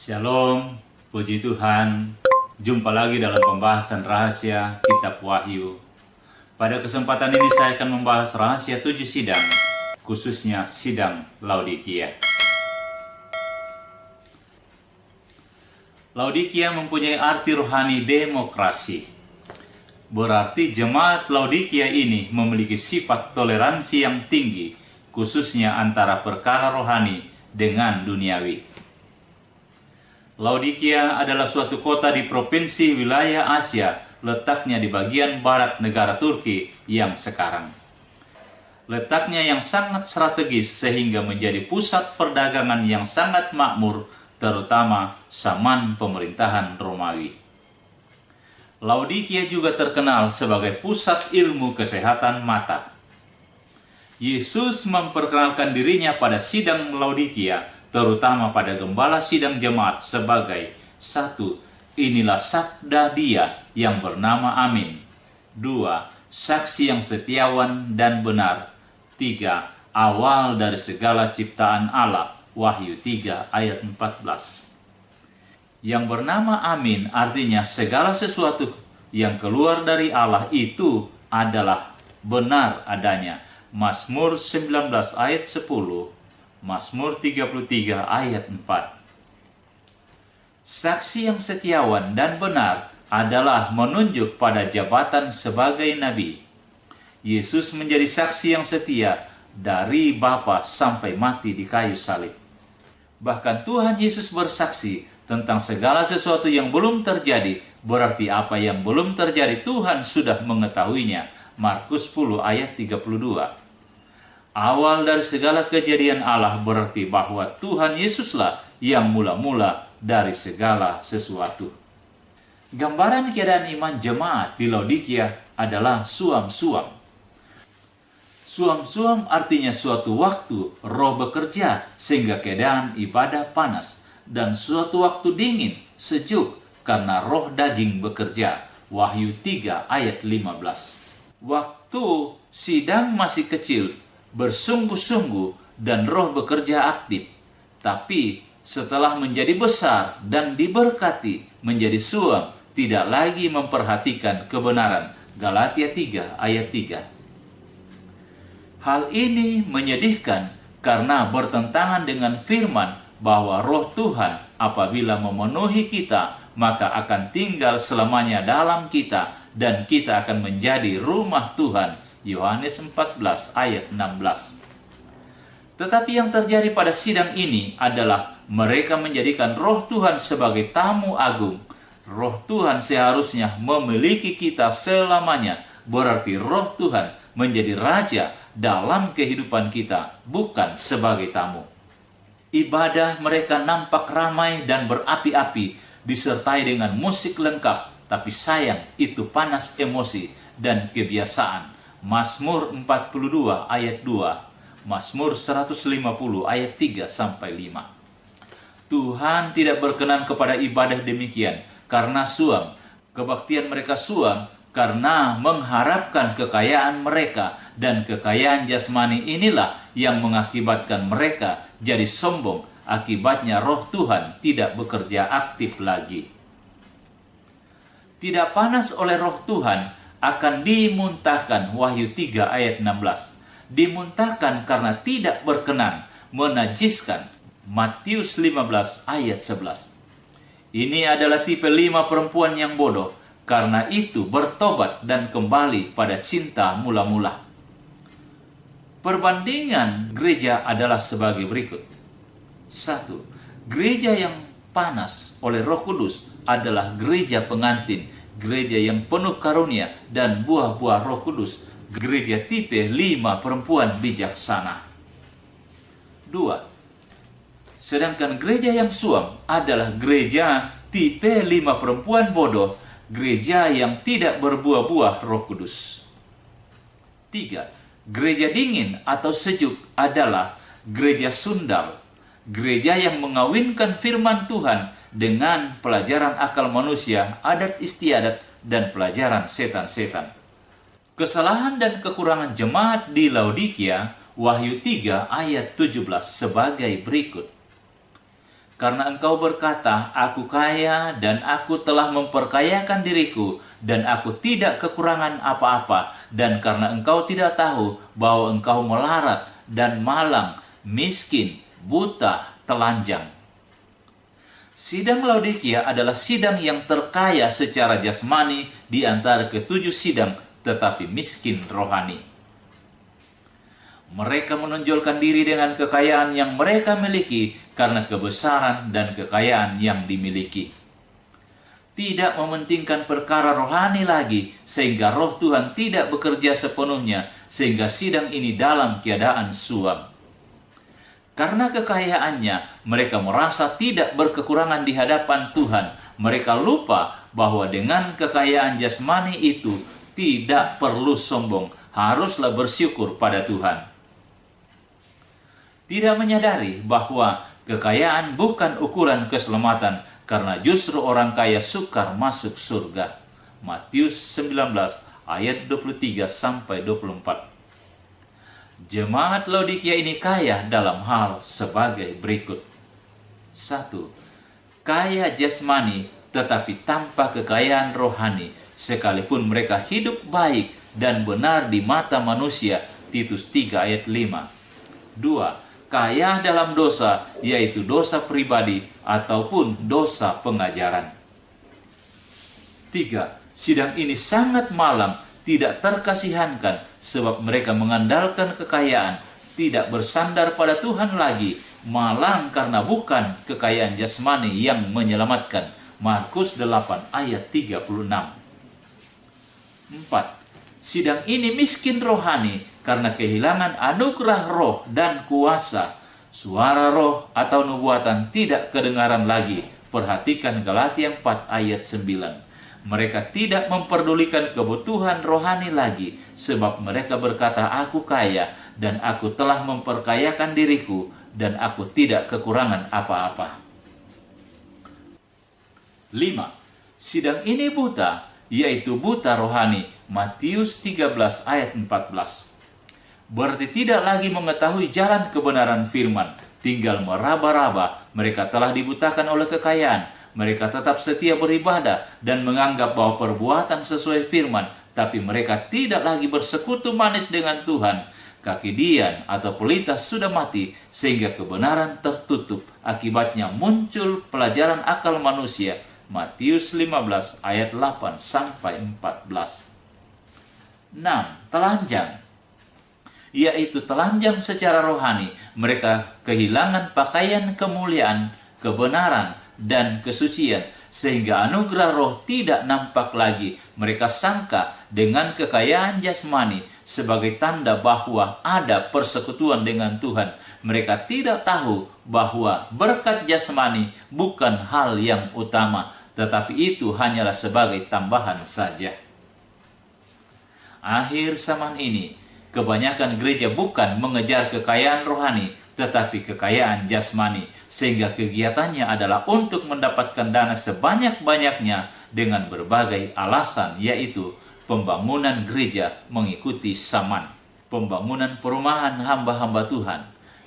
Shalom, puji Tuhan. Jumpa lagi dalam pembahasan rahasia Kitab Wahyu. Pada kesempatan ini saya akan membahas rahasia 7 sidang, khususnya sidang Laodikia. Laodikia mempunyai arti rohani demokrasi. Berarti jemaat Laodikia ini memiliki sifat toleransi yang tinggi, khususnya antara perkara rohani dengan duniawi. Laodikia adalah suatu kota di provinsi wilayah Asia, letaknya di bagian barat negara Turki yang sekarang. Letaknya yang sangat strategis sehingga menjadi pusat perdagangan yang sangat makmur, terutama zaman pemerintahan Romawi. Laodikia juga terkenal sebagai pusat ilmu kesehatan mata. Yesus memperkenalkan dirinya pada sidang Laodikia, terutama pada gembala sidang jemaat sebagai 1. Inilah sabda Dia yang bernama Amin. 2. Saksi yang setiawan dan benar. 3. Awal dari segala ciptaan Allah. Wahyu 3 ayat 14. Yang bernama Amin artinya segala sesuatu yang keluar dari Allah itu adalah benar adanya. Mazmur 19 ayat 10. Mazmur 33 ayat 4. Saksi yang setiawan dan benar adalah menunjuk pada jabatan sebagai nabi. Yesus menjadi saksi yang setia dari Bapa sampai mati di kayu salib. Bahkan Tuhan Yesus bersaksi tentang segala sesuatu yang belum terjadi, berarti apa yang belum terjadi Tuhan sudah mengetahuinya. Markus 10 ayat 32. Awal dari segala kejadian Allah berarti bahwa Tuhan Yesuslah yang mula-mula dari segala sesuatu. Gambaran keadaan iman jemaat di Laodikia adalah suam-suam. Suam-suam artinya suatu waktu roh bekerja sehingga keadaan ibadah panas, dan suatu waktu dingin, sejuk karena roh daging bekerja. Wahyu 3 ayat 15. Waktu sidang masih kecil, bersungguh-sungguh dan roh bekerja aktif. Tapi setelah menjadi besar dan diberkati menjadi suam, tidak lagi memperhatikan kebenaran. Galatia 3 ayat 3. Hal ini menyedihkan karena bertentangan dengan firman bahwa roh Tuhan apabila memenuhi kita maka akan tinggal selamanya dalam kita dan kita akan menjadi rumah Tuhan. Yohanes 14 ayat 16. Tetapi yang terjadi pada sidang ini adalah mereka menjadikan roh Tuhan sebagai tamu agung. Roh Tuhan seharusnya memiliki kita selamanya. Berarti roh Tuhan menjadi raja dalam kehidupan kita, bukan sebagai tamu. Ibadah mereka nampak ramai dan berapi-api, disertai dengan musik lengkap. Tapi sayang, itu panas emosi dan kebiasaan. Mazmur 42 ayat 2, Mazmur 150 ayat 3-5. Tuhan tidak berkenan kepada ibadah demikian karena suam. Kebaktian mereka suam karena mengharapkan kekayaan mereka, dan kekayaan jasmani inilah yang mengakibatkan mereka jadi sombong. Akibatnya roh Tuhan tidak bekerja aktif lagi. Tidak panas oleh roh Tuhan akan dimuntahkan. Wahyu 3 ayat 16. Dimuntahkan karena tidak berkenan, menajiskan. Matius 15 ayat 11. Ini adalah tipe 5 perempuan yang bodoh, karena itu bertobat dan kembali pada cinta mula-mula. Perbandingan gereja adalah sebagai berikut. 1. Gereja yang panas oleh Roh Kudus adalah gereja pengantin, gereja yang penuh karunia dan buah-buah Roh Kudus, gereja tipe 5 perempuan bijaksana. 2. Sedangkan gereja yang suam adalah gereja tipe 5 perempuan bodoh, gereja yang tidak berbuah-buah Roh Kudus. 3. Gereja dingin atau sejuk adalah gereja sundal, gereja yang mengawinkan firman Tuhan dengan pelajaran akal manusia, adat istiadat, dan pelajaran setan-setan. Kesalahan dan kekurangan jemaat di Laodikia, Wahyu 3 ayat 17 sebagai berikut. Karena engkau berkata, aku kaya dan aku telah memperkayakan diriku dan aku tidak kekurangan apa-apa. Dan karena engkau tidak tahu bahwa engkau melarat dan malang, miskin, buta, telanjang. Sidang Laodikia adalah sidang yang terkaya secara jasmani di antara ketujuh sidang, tetapi miskin rohani. Mereka menonjolkan diri dengan kekayaan yang mereka miliki karena kebesaran dan kekayaan yang dimiliki. Tidak mementingkan perkara rohani lagi, sehingga roh Tuhan tidak bekerja sepenuhnya, sehingga sidang ini dalam keadaan suam. Karena kekayaannya, mereka merasa tidak berkekurangan di hadapan Tuhan. Mereka lupa bahwa dengan kekayaan jasmani itu tidak perlu sombong, haruslah bersyukur pada Tuhan. Tidak menyadari bahwa kekayaan bukan ukuran keselamatan, karena justru orang kaya sukar masuk surga. Matius 19 ayat 23-24. Jemaat Laodikia ini kaya dalam hal sebagai berikut. 1. Kaya jasmani tetapi tanpa kekayaan rohani, sekalipun mereka hidup baik dan benar di mata manusia. Titus 3 ayat 5. 2. Kaya dalam dosa, yaitu dosa pribadi ataupun dosa pengajaran. 3. Sidang ini sangat malang, tidak terkasihankan, sebab mereka mengandalkan kekayaan, tidak bersandar pada Tuhan lagi, malang karena bukan kekayaan jasmani yang menyelamatkan. Markus 8 ayat 36. 4. Sidang ini miskin rohani karena kehilangan anugerah roh dan kuasa. Suara roh atau nubuatan tidak kedengaran lagi. Perhatikan Galatia 4 ayat 9. Mereka tidak memperdulikan kebutuhan rohani lagi, sebab mereka berkata, aku kaya dan aku telah memperkayakan diriku dan aku tidak kekurangan apa-apa. 5. Sidang ini buta, yaitu buta rohani. Matius 13 ayat 14. Berarti tidak lagi mengetahui jalan kebenaran firman, tinggal meraba-raba. Mereka telah dibutakan oleh kekayaan. Mereka tetap setia beribadah dan menganggap bahwa perbuatan sesuai firman, tapi mereka tidak lagi bersekutu manis dengan Tuhan. Kaki dian atau pelita sudah mati, sehingga kebenaran tertutup. Akibatnya muncul pelajaran akal manusia. Matius 15 ayat 8-14. 6. Telanjang, yaitu telanjang secara rohani. Mereka kehilangan pakaian kemuliaan, kebenaran, dan kesucian, sehingga anugerah roh tidak nampak lagi. Mereka sangka dengan kekayaan jasmani sebagai tanda bahwa ada persekutuan dengan Tuhan. Mereka tidak tahu bahwa berkat jasmani bukan hal yang utama, tetapi itu hanyalah sebagai tambahan saja. Akhir zaman ini, kebanyakan gereja bukan mengejar kekayaan rohani, tetapi kekayaan jasmani, sehingga kegiatannya adalah untuk mendapatkan dana sebanyak-banyaknya dengan berbagai alasan, yaitu pembangunan gereja mengikuti zaman, pembangunan perumahan hamba-hamba Tuhan,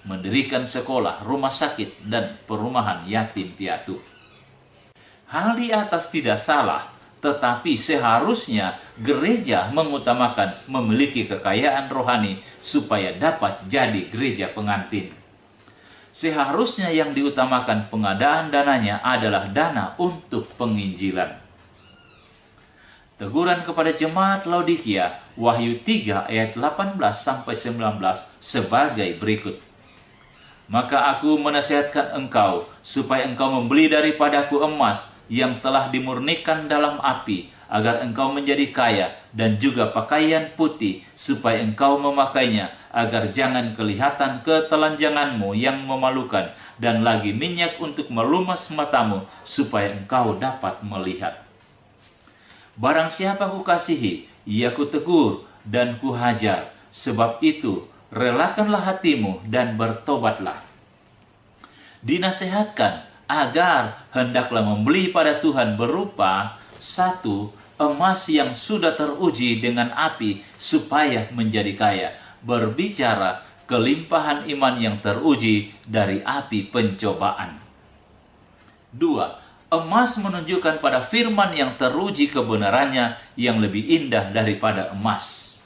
mendirikan sekolah, rumah sakit, dan perumahan yatim piatu. Hal di atas tidak salah, tetapi seharusnya gereja mengutamakan memiliki kekayaan rohani supaya dapat jadi gereja pengantin. Seharusnya yang diutamakan pengadaan dananya adalah dana untuk penginjilan. Teguran kepada jemaat Laodikia, Wahyu 3 ayat 18-19 sebagai berikut. Maka aku menasihatkan engkau, supaya engkau membeli daripadaku emas yang telah dimurnikan dalam api, agar engkau menjadi kaya, dan juga pakaian putih, supaya engkau memakainya, agar jangan kelihatan ketelanjanganmu yang memalukan, dan lagi minyak untuk melumas matamu, supaya engkau dapat melihat. Barang siapa kukasihi, ia kutegur dan kuhajar. Sebab itu, relakanlah hatimu dan bertobatlah. Dinasehatkan agar hendaklah membeli pada Tuhan berupa 1. Emas yang sudah teruji dengan api supaya menjadi kaya. Berbicara kelimpahan iman yang teruji dari api pencobaan. 2. Emas menunjukkan pada firman yang teruji kebenarannya yang lebih indah daripada emas.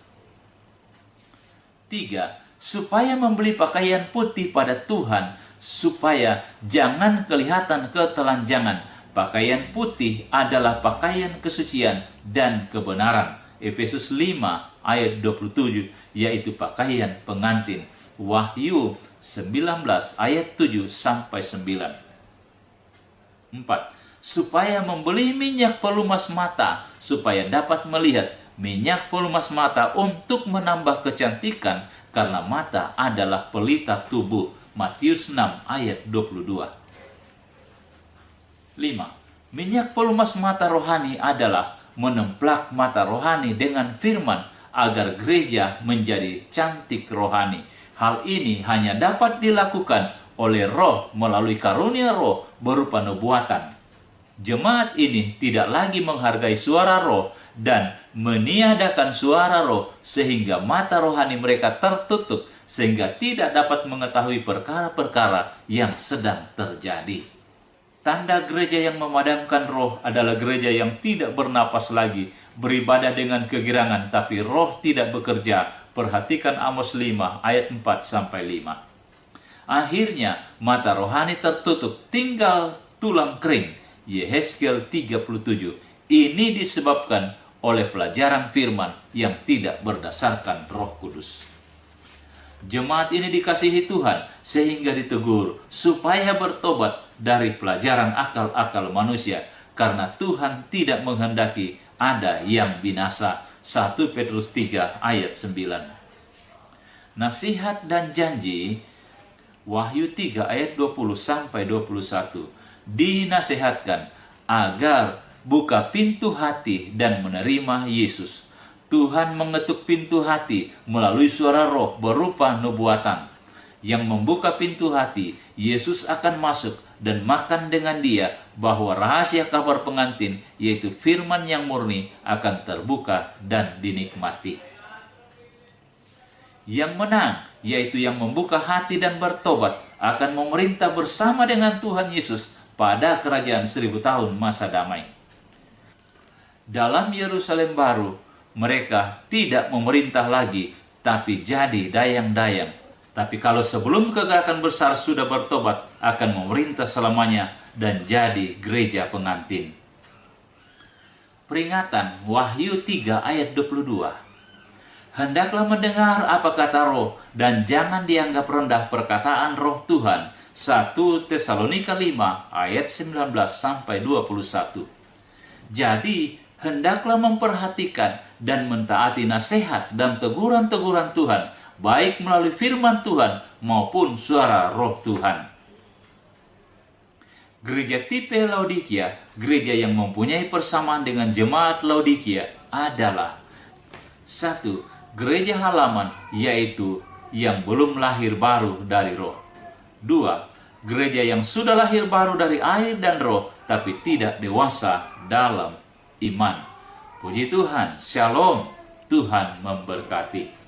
3. Supaya membeli pakaian putih pada Tuhan, supaya jangan kelihatan ketelanjangan. Pakaian putih adalah pakaian kesucian dan kebenaran. Efesus 5 ayat 27, yaitu pakaian pengantin. Wahyu 19 ayat 7 sampai 9. 4. Supaya membeli minyak pelumas mata, supaya dapat melihat. Minyak pelumas mata untuk menambah kecantikan, karena mata adalah pelita tubuh. Matius 6 ayat 22. 5. Minyak pelumas mata rohani adalah menemplak mata rohani dengan firman agar gereja menjadi cantik rohani. Hal ini hanya dapat dilakukan oleh Roh melalui karunia Roh berupa nubuatan. Jemaat ini tidak lagi menghargai suara Roh dan meniadakan suara Roh, sehingga mata rohani mereka tertutup sehingga tidak dapat mengetahui perkara-perkara yang sedang terjadi. Tanda gereja yang memadamkan roh adalah gereja yang tidak bernapas lagi, beribadah dengan kegirangan, tapi roh tidak bekerja. Perhatikan Amos 5 ayat 4-5. Akhirnya mata rohani tertutup, tinggal tulang kering. Yehezkiel 37. Ini disebabkan oleh pelajaran firman yang tidak berdasarkan Roh Kudus. Jemaat ini dikasihi Tuhan sehingga ditegur supaya bertobat dari pelajaran akal-akal manusia, karena Tuhan tidak menghendaki ada yang binasa. 1 Petrus 3 ayat 9. Nasihat dan janji, Wahyu 3 ayat 20-21. Dinasihatkan agar buka pintu hati dan menerima Yesus. Tuhan mengetuk pintu hati melalui suara Roh berupa nubuatan. Yang membuka pintu hati, Yesus akan masuk dan makan dengan dia, bahwa rahasia kabar pengantin, yaitu firman yang murni, akan terbuka dan dinikmati. Yang menang, yaitu yang membuka hati dan bertobat, akan memerintah bersama dengan Tuhan Yesus pada kerajaan 1000 tahun masa damai. Dalam Yerusalem baru, mereka tidak memerintah lagi, tapi jadi dayang-dayang. Tapi kalau sebelum kegerakan besar sudah bertobat, akan memerintah selamanya dan jadi gereja pengantin. Peringatan, Wahyu 3 ayat 22. Hendaklah mendengar apa kata Roh, dan jangan dianggap rendah perkataan Roh Tuhan. 1 Tesalonika 5 ayat 19-21. Jadi, hendaklah memperhatikan dan mentaati nasihat dan teguran-teguran Tuhan, baik melalui firman Tuhan maupun suara Roh Tuhan. Gereja tipe Laodikia, gereja yang mempunyai persamaan dengan jemaat Laodikia adalah: 1. Gereja halaman, yaitu yang belum lahir baru dari Roh. 2. Gereja yang sudah lahir baru dari air dan Roh, tapi tidak dewasa dalam iman. Puji Tuhan, Shalom, Tuhan memberkati.